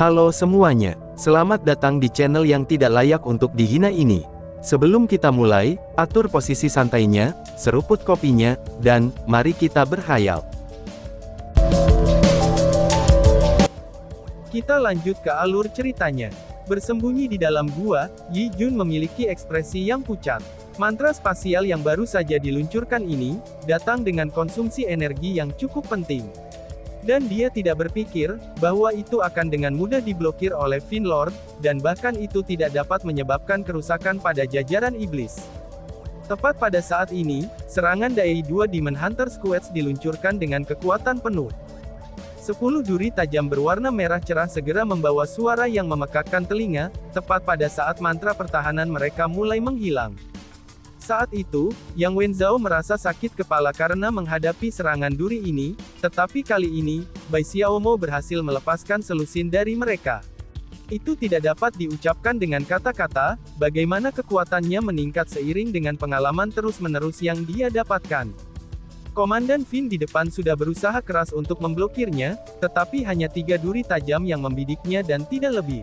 Halo semuanya, selamat datang di channel yang tidak layak untuk dihina ini. Sebelum kita mulai, atur posisi santainya, seruput kopinya, dan mari kita berhayal. Kita lanjut ke alur ceritanya. Bersembunyi di dalam gua, Yi Jun memiliki ekspresi yang pucat. Mantra spasial yang baru saja diluncurkan ini, datang dengan konsumsi energi yang cukup penting. Dan dia tidak berpikir, bahwa itu akan dengan mudah diblokir oleh Finlord, dan bahkan itu tidak dapat menyebabkan kerusakan pada jajaran iblis. Tepat pada saat ini, serangan Dai 2 Demon Hunter Squads diluncurkan dengan kekuatan penuh. 10 duri tajam berwarna merah cerah segera membawa suara yang memekakkan telinga, tepat pada saat mantra pertahanan mereka mulai menghilang. Saat itu, Yang Wenzhao merasa sakit kepala karena menghadapi serangan duri ini, tetapi kali ini, Bai Xiaomo berhasil melepaskan selusin dari mereka. Itu tidak dapat diucapkan dengan kata-kata, bagaimana kekuatannya meningkat seiring dengan pengalaman terus-menerus yang dia dapatkan. Komandan Fin di depan sudah berusaha keras untuk memblokirnya, tetapi hanya 3 duri tajam yang membidiknya dan tidak lebih.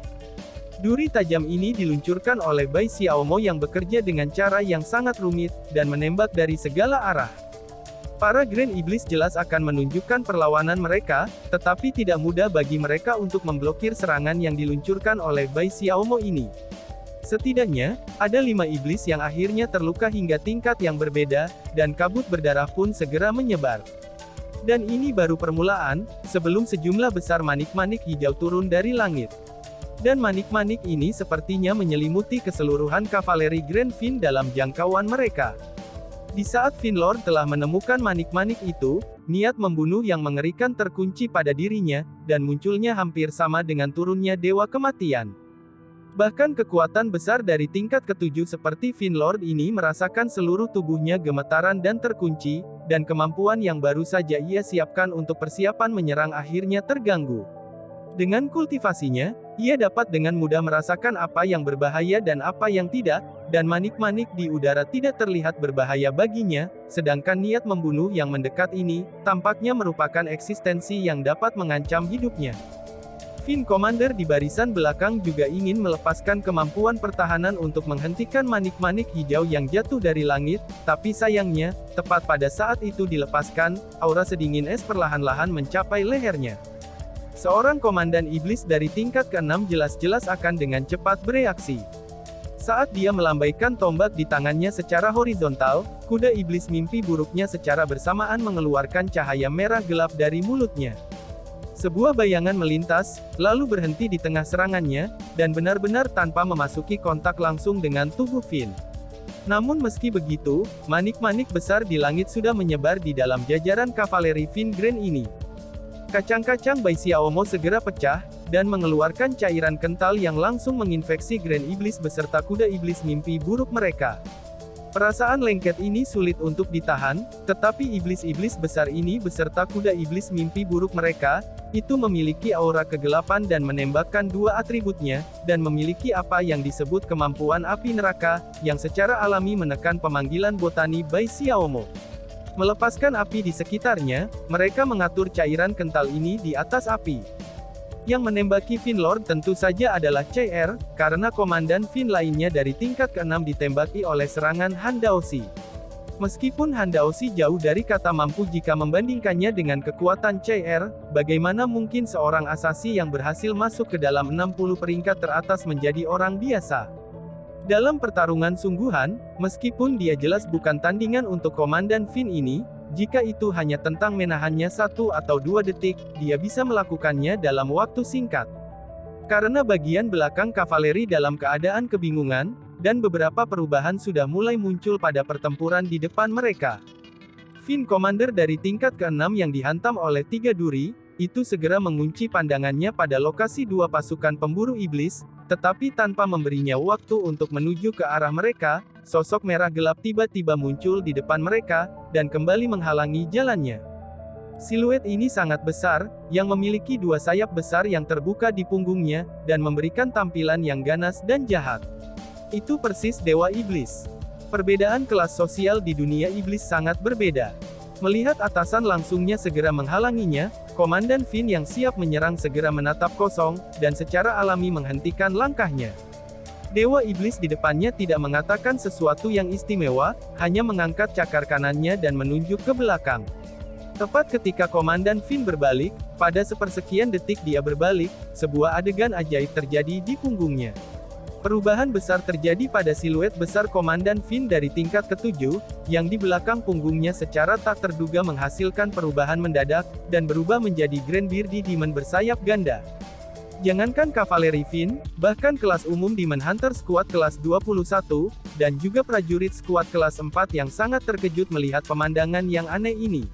Duri tajam ini diluncurkan oleh Bai Xiaomo yang bekerja dengan cara yang sangat rumit, dan menembak dari segala arah. Para Grand Iblis jelas akan menunjukkan perlawanan mereka, tetapi tidak mudah bagi mereka untuk memblokir serangan yang diluncurkan oleh Bai Xiaomo ini. Setidaknya, ada 5 iblis yang akhirnya terluka hingga tingkat yang berbeda, dan kabut berdarah pun segera menyebar. Dan ini baru permulaan, sebelum sejumlah besar manik-manik hijau turun dari langit. Dan manik-manik ini sepertinya menyelimuti keseluruhan kavaleri Grand Fin dalam jangkauan mereka. Di saat Finlord telah menemukan manik-manik itu, niat membunuh yang mengerikan terkunci pada dirinya, dan munculnya hampir sama dengan turunnya Dewa Kematian. Bahkan kekuatan besar dari tingkat ke-7 seperti Finlord ini merasakan seluruh tubuhnya gemetaran dan terkunci, dan kemampuan yang baru saja ia siapkan untuk persiapan menyerang akhirnya terganggu. Dengan kultivasinya, ia dapat dengan mudah merasakan apa yang berbahaya dan apa yang tidak, dan manik-manik di udara tidak terlihat berbahaya baginya, sedangkan niat membunuh yang mendekat ini, tampaknya merupakan eksistensi yang dapat mengancam hidupnya. Fin Commander di barisan belakang juga ingin melepaskan kemampuan pertahanan untuk menghentikan manik-manik hijau yang jatuh dari langit, tapi sayangnya, tepat pada saat itu dilepaskan, aura sedingin es perlahan-lahan mencapai lehernya. Seorang komandan iblis dari tingkat ke-6 jelas-jelas akan dengan cepat bereaksi. Saat dia melambaikan tombak di tangannya secara horizontal, kuda iblis mimpi buruknya secara bersamaan mengeluarkan cahaya merah gelap dari mulutnya. Sebuah bayangan melintas, lalu berhenti di tengah serangannya, dan benar-benar tanpa memasuki kontak langsung dengan tubuh Fin. Namun meski begitu, manik-manik besar di langit sudah menyebar di dalam jajaran kavaleri Fin Grand ini. Kacang-kacang Bai Xiaomo segera pecah, dan mengeluarkan cairan kental yang langsung menginfeksi Grand Iblis beserta kuda iblis mimpi buruk mereka. Perasaan lengket ini sulit untuk ditahan, tetapi iblis-iblis besar ini beserta kuda iblis mimpi buruk mereka, itu memiliki aura kegelapan dan menembakkan 2 atributnya, dan memiliki apa yang disebut kemampuan api neraka, yang secara alami menekan pemanggilan botani Bai Xiaomo. Melepaskan api di sekitarnya, mereka mengatur cairan kental ini di atas api. Yang menembaki Finlord tentu saja adalah CR, karena komandan Fin lainnya dari tingkat ke-6 ditembaki oleh serangan Han Daoxi. Meskipun Han Daoxi jauh dari kata mampu jika membandingkannya dengan kekuatan CR, bagaimana mungkin seorang asasi yang berhasil masuk ke dalam 60 peringkat teratas menjadi orang biasa? Dalam pertarungan sungguhan, meskipun dia jelas bukan tandingan untuk komandan Fin ini, jika itu hanya tentang menahannya 1 atau 2 detik, dia bisa melakukannya dalam waktu singkat. Karena bagian belakang kavaleri dalam keadaan kebingungan, dan beberapa perubahan sudah mulai muncul pada pertempuran di depan mereka. Fin Commander dari tingkat ke-6 yang dihantam oleh 3 duri, itu segera mengunci pandangannya pada lokasi 2 pasukan pemburu iblis, tetapi tanpa memberinya waktu untuk menuju ke arah mereka, sosok merah gelap tiba-tiba muncul di depan mereka, dan kembali menghalangi jalannya. Siluet ini sangat besar, yang memiliki 2 sayap besar yang terbuka di punggungnya, dan memberikan tampilan yang ganas dan jahat. Itu persis Dewa Iblis. Perbedaan kelas sosial di dunia iblis sangat berbeda. Melihat atasan langsungnya segera menghalanginya, Komandan Finn yang siap menyerang segera menatap kosong, dan secara alami menghentikan langkahnya. Dewa Iblis di depannya tidak mengatakan sesuatu yang istimewa, hanya mengangkat cakar kanannya dan menunjuk ke belakang. Tepat ketika Komandan Finn berbalik, pada sepersekian detik dia berbalik, sebuah adegan ajaib terjadi di punggungnya. Perubahan besar terjadi pada siluet besar Komandan Finn dari tingkat ke-7, yang di belakang punggungnya secara tak terduga menghasilkan perubahan mendadak, dan berubah menjadi Grand Bearded Demon bersayap ganda. Jangankan kavaleri Finn, bahkan kelas umum Demon Hunter Squad kelas 21, dan juga prajurit squad kelas 4 yang sangat terkejut melihat pemandangan yang aneh ini.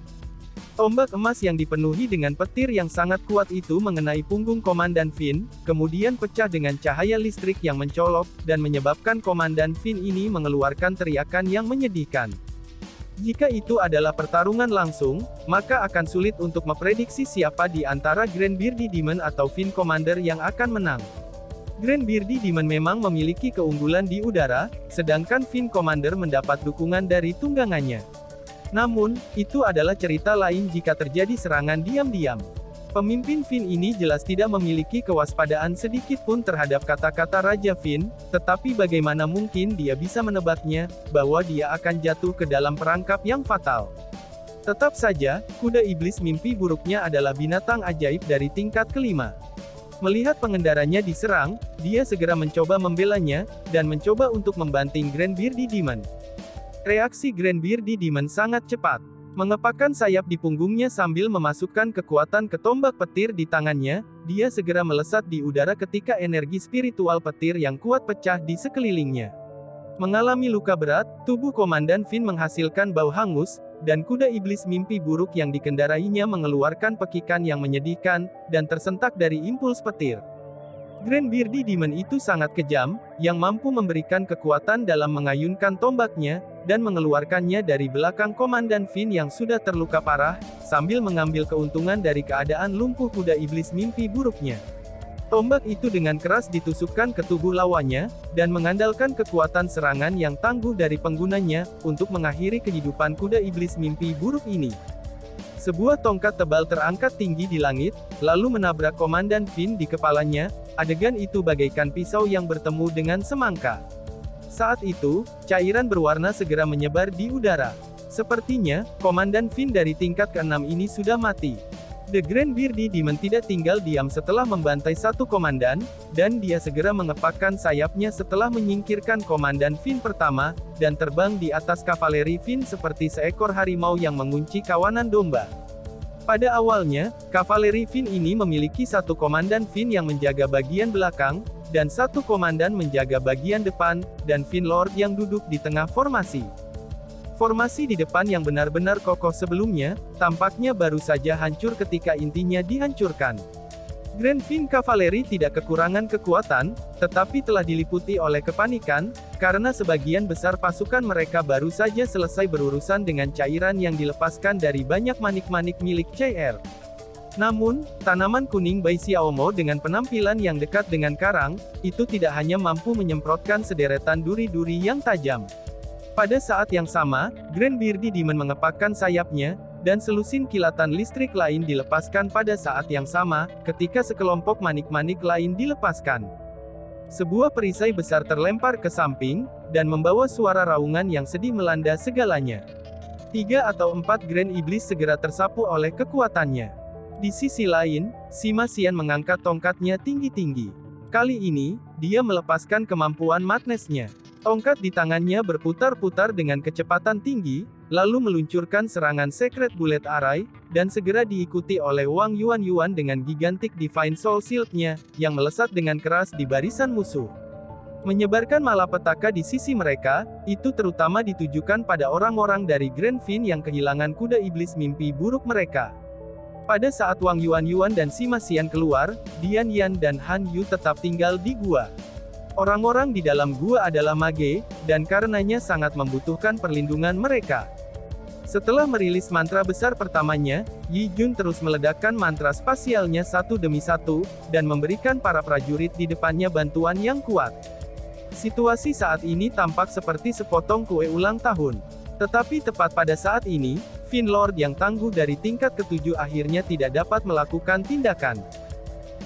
Tombak emas yang dipenuhi dengan petir yang sangat kuat itu mengenai punggung Komandan Finn, kemudian pecah dengan cahaya listrik yang mencolok, dan menyebabkan Komandan Finn ini mengeluarkan teriakan yang menyedihkan. Jika itu adalah pertarungan langsung, maka akan sulit untuk memprediksi siapa di antara Grand Bearded Demon atau Finn Commander yang akan menang. Grand Bearded Demon memang memiliki keunggulan di udara, sedangkan Finn Commander mendapat dukungan dari tunggangannya. Namun, itu adalah cerita lain jika terjadi serangan diam-diam. Pemimpin Finn ini jelas tidak memiliki kewaspadaan sedikit pun terhadap kata-kata Raja Finn, tetapi bagaimana mungkin dia bisa menebaknya, bahwa dia akan jatuh ke dalam perangkap yang fatal. Tetap saja, kuda iblis mimpi buruknya adalah binatang ajaib dari tingkat kelima. Melihat pengendaranya diserang, dia segera mencoba membelanya, dan mencoba untuk membanting Grand Bearded Demon. Reaksi Grand Bearded Demon sangat cepat. Mengepakkan sayap di punggungnya sambil memasukkan kekuatan ke tombak petir di tangannya, dia segera melesat di udara ketika energi spiritual petir yang kuat pecah di sekelilingnya. Mengalami luka berat, tubuh Komandan Finn menghasilkan bau hangus, dan kuda iblis mimpi buruk yang dikendarainya mengeluarkan pekikan yang menyedihkan, dan tersentak dari impuls petir. Grand Bearded Demon itu sangat kejam, yang mampu memberikan kekuatan dalam mengayunkan tombaknya, dan mengeluarkannya dari belakang Komandan Finn yang sudah terluka parah, sambil mengambil keuntungan dari keadaan lumpuh kuda iblis mimpi buruknya. Tombak itu dengan keras ditusukkan ke tubuh lawannya, dan mengandalkan kekuatan serangan yang tangguh dari penggunanya, untuk mengakhiri kehidupan kuda iblis mimpi buruk ini. Sebuah tongkat tebal terangkat tinggi di langit, lalu menabrak Komandan Finn di kepalanya, adegan itu bagaikan pisau yang bertemu dengan semangka. Saat itu, cairan berwarna segera menyebar di udara. Sepertinya, Komandan Finn dari tingkat ke-6 ini sudah mati. The Grand Bearded Demon tidak tinggal diam setelah membantai satu komandan, dan dia segera mengepakkan sayapnya setelah menyingkirkan Komandan Finn pertama, dan terbang di atas kavaleri Finn seperti seekor harimau yang mengunci kawanan domba. Pada awalnya, kavaleri Finn ini memiliki satu Komandan Finn yang menjaga bagian belakang, dan satu komandan menjaga bagian depan, dan Finn Lord yang duduk di tengah formasi. Formasi di depan yang benar-benar kokoh sebelumnya, tampaknya baru saja hancur ketika intinya dihancurkan. Grand Finn Cavalry tidak kekurangan kekuatan, tetapi telah diliputi oleh kepanikan, karena sebagian besar pasukan mereka baru saja selesai berurusan dengan cairan yang dilepaskan dari banyak manik-manik milik CR. Namun, tanaman kuning Bai Xiaomo dengan penampilan yang dekat dengan karang, itu tidak hanya mampu menyemprotkan sederetan duri-duri yang tajam. Pada saat yang sama, Grand Bearded Demon mengepakkan sayapnya, dan selusin kilatan listrik lain dilepaskan pada saat yang sama, ketika sekelompok manik-manik lain dilepaskan. Sebuah perisai besar terlempar ke samping, dan membawa suara raungan yang sedih melanda segalanya. 3 atau 4 Grand Iblis segera tersapu oleh kekuatannya. Di sisi lain, Sima Xian mengangkat tongkatnya tinggi-tinggi. Kali ini, dia melepaskan kemampuan madness-nya. Tongkat di tangannya berputar-putar dengan kecepatan tinggi, lalu meluncurkan serangan Secret Bullet Array, dan segera diikuti oleh Wang Yuan dengan gigantic Divine Soul Shield-nya, yang melesat dengan keras di barisan musuh. Menyebarkan malapetaka di sisi mereka, itu terutama ditujukan pada orang-orang dari Grand Finn yang kehilangan kuda iblis mimpi buruk mereka. Pada saat Wang Yuan dan Sima Xian keluar, Dian Yan dan Han Yu tetap tinggal di gua. Orang-orang di dalam gua adalah mage, dan karenanya sangat membutuhkan perlindungan mereka. Setelah merilis mantra besar pertamanya, Yi Jun terus meledakkan mantra spasialnya satu demi satu, dan memberikan para prajurit di depannya bantuan yang kuat. Situasi saat ini tampak seperti sepotong kue ulang tahun. Tetapi tepat pada saat ini, Finlord yang tangguh dari tingkat ketujuh akhirnya tidak dapat melakukan tindakan.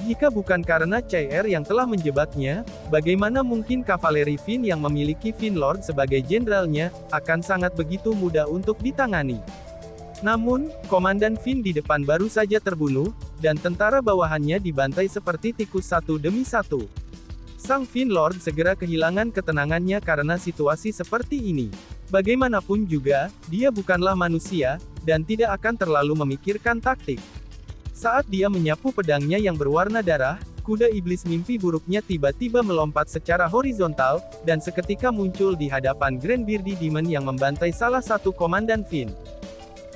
Jika bukan karena Chair yang telah menjebaknya, bagaimana mungkin kavaleri Fin yang memiliki Finlord sebagai jenderalnya, akan sangat begitu mudah untuk ditangani. Namun, Komandan Fin di depan baru saja terbunuh, dan tentara bawahannya dibantai seperti tikus satu demi satu. Sang Finlord segera kehilangan ketenangannya karena situasi seperti ini. Bagaimanapun juga, dia bukanlah manusia, dan tidak akan terlalu memikirkan taktik. Saat dia menyapu pedangnya yang berwarna darah, kuda iblis mimpi buruknya tiba-tiba melompat secara horizontal, dan seketika muncul di hadapan Grand Beardy Demon yang membantai salah satu komandan Fin.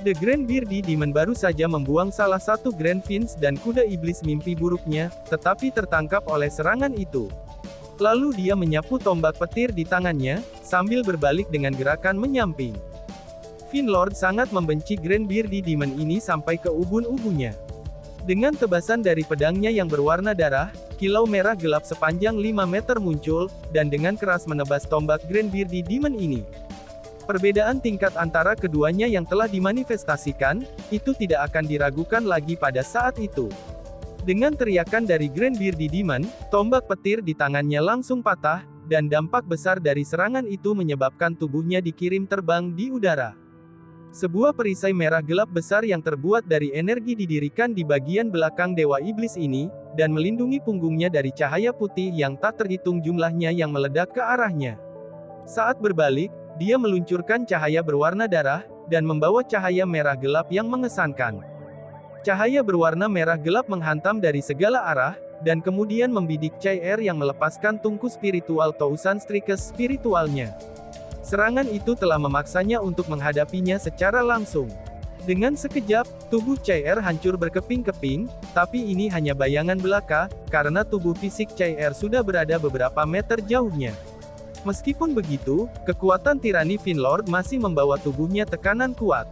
The Grand Beardy Demon baru saja membuang salah satu Grand Fins dan kuda iblis mimpi buruknya, tetapi tertangkap oleh serangan itu. Lalu dia menyapu tombak petir di tangannya, sambil berbalik dengan gerakan menyamping. Finlord sangat membenci Grand Beardy Demon ini sampai ke ubun-ubunnya. Dengan tebasan dari pedangnya yang berwarna darah, kilau merah gelap sepanjang 5 meter muncul, dan dengan keras menebas tombak Grand Beardy Demon ini. Perbedaan tingkat antara keduanya yang telah dimanifestasikan, itu tidak akan diragukan lagi pada saat itu. Dengan teriakan dari Grand Beardy Demon, tombak petir di tangannya langsung patah, dan dampak besar dari serangan itu menyebabkan tubuhnya dikirim terbang di udara. Sebuah perisai merah gelap besar yang terbuat dari energi didirikan di bagian belakang Dewa Iblis ini, dan melindungi punggungnya dari cahaya putih yang tak terhitung jumlahnya yang meledak ke arahnya. Saat berbalik, dia meluncurkan cahaya berwarna darah, dan membawa cahaya merah gelap yang mengesankan. Cahaya berwarna merah gelap menghantam dari segala arah, dan kemudian membidik Chair yang melepaskan tungku spiritual Tousan Strikes spiritualnya. Serangan itu telah memaksanya untuk menghadapinya secara langsung. Dengan sekejap, tubuh Chair hancur berkeping-keping, tapi ini hanya bayangan belaka, karena tubuh fisik Chair sudah berada beberapa meter jauhnya. Meskipun begitu, kekuatan tirani Finlord masih membawa tubuhnya tekanan kuat.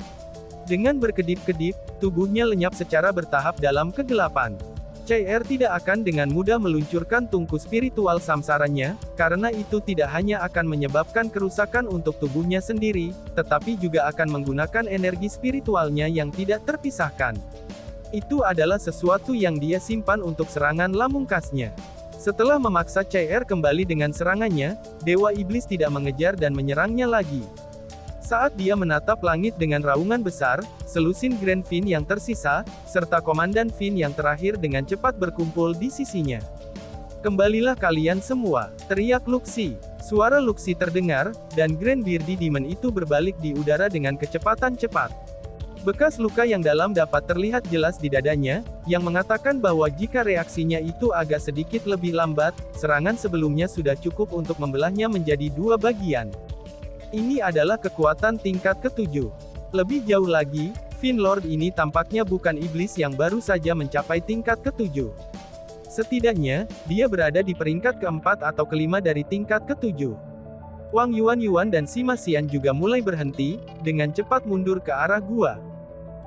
Dengan berkedip-kedip, tubuhnya lenyap secara bertahap dalam kegelapan. Chair tidak akan dengan mudah meluncurkan tungku spiritual samsaranya, karena itu tidak hanya akan menyebabkan kerusakan untuk tubuhnya sendiri, tetapi juga akan menggunakan energi spiritualnya yang tidak terpisahkan. Itu adalah sesuatu yang dia simpan untuk serangan lamungkasnya. Setelah memaksa Chair kembali dengan serangannya, Dewa Iblis tidak mengejar dan menyerangnya lagi. Saat dia menatap langit dengan raungan besar, selusin Grand Fin yang tersisa, serta Komandan Fin yang terakhir dengan cepat berkumpul di sisinya. "Kembalilah kalian semua," teriak Luxi. Suara Luxi terdengar, dan Grand Beardy Demon itu berbalik di udara dengan kecepatan cepat. Bekas luka yang dalam dapat terlihat jelas di dadanya, yang mengatakan bahwa jika reaksinya itu agak sedikit lebih lambat, serangan sebelumnya sudah cukup untuk membelahnya menjadi dua bagian. Ini adalah kekuatan tingkat ketujuh. Lebih jauh lagi, Finlord ini tampaknya bukan iblis yang baru saja mencapai tingkat ketujuh. Setidaknya, dia berada di peringkat keempat atau kelima dari tingkat ketujuh. Wang Yuan dan Sima Xian juga mulai berhenti, dengan cepat mundur ke arah gua.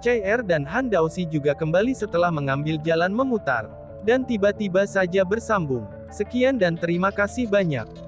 Chair dan Han Daoxi juga kembali setelah mengambil jalan memutar. Dan tiba-tiba saja bersambung. Sekian dan terima kasih banyak.